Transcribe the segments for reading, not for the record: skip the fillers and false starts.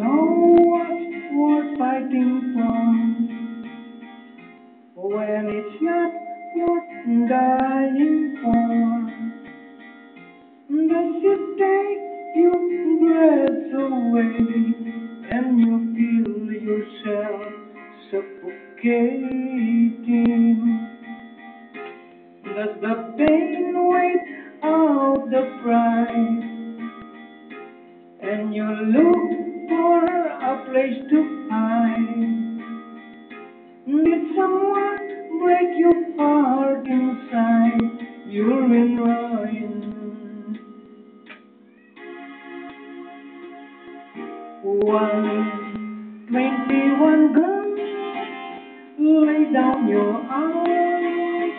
know what's worth fighting for when it's not worth dying for. Does it take your breath away and you feel yourself suffocating? Does the pain wait out the pride and you look for a place to hide? Did someone break your heart inside? You're in ruin. 121 guns, lay down your arms,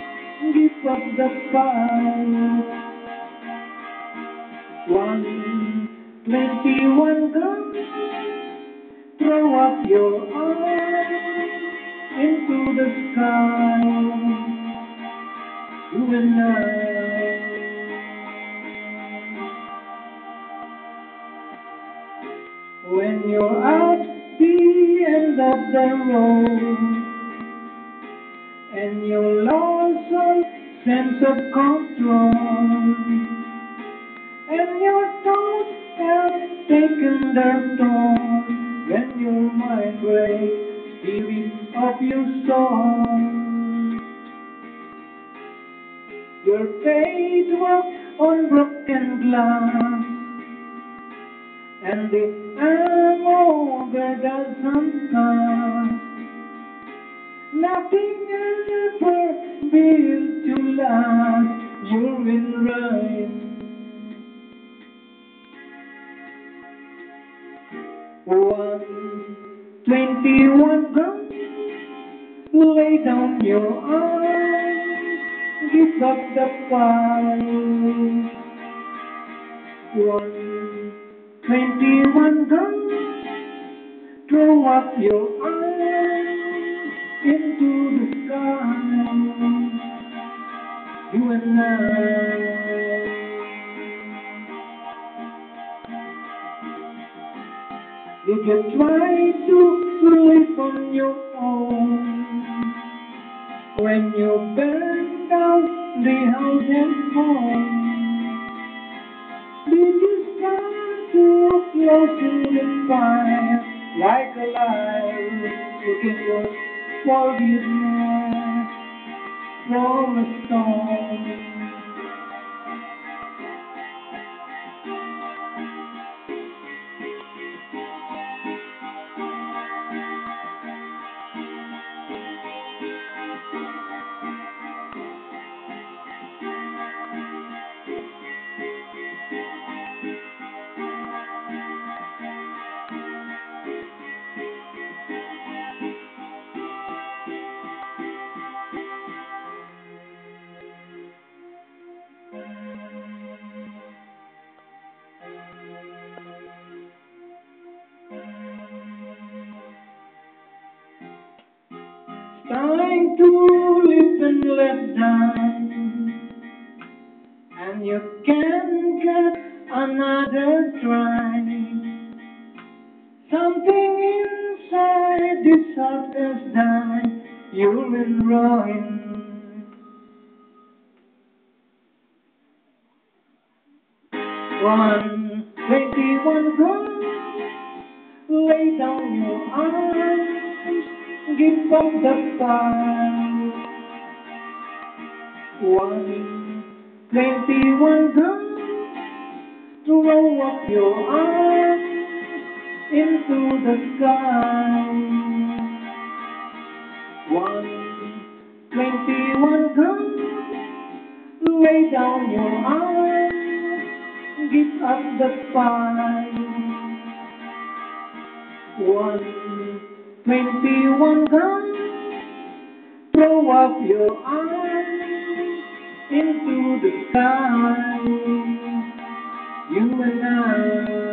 give up the fight. 121 guns, throw up your arms into the sky. You and I. When you're at the end of the road and you lost all sense of control and your thoughts have taken their toll, when your mind breaks, spirit of your soul, your faith walks on broken glass and the hangover doesn't pass. Nothing ever built to last. You're in ruin. 121 guns, lay down your arms, give up the fight. 121 guns, throw up your arms into the sky. You and I. Did you try to live on your own when you burned down the house and home? Did you start to look lost in the fire like a liar looking for forgiveness from a stone? Trying to live and let down, and you can't get another try. Something inside this heart has died. You're in ruin. 121 guns, lay down your arms, give up the fight. 121 guns, throw up your arms into the sky. 121 guns, lay down your arms, give up the fight. 121 guns, throw up your arms into the sky. You and I.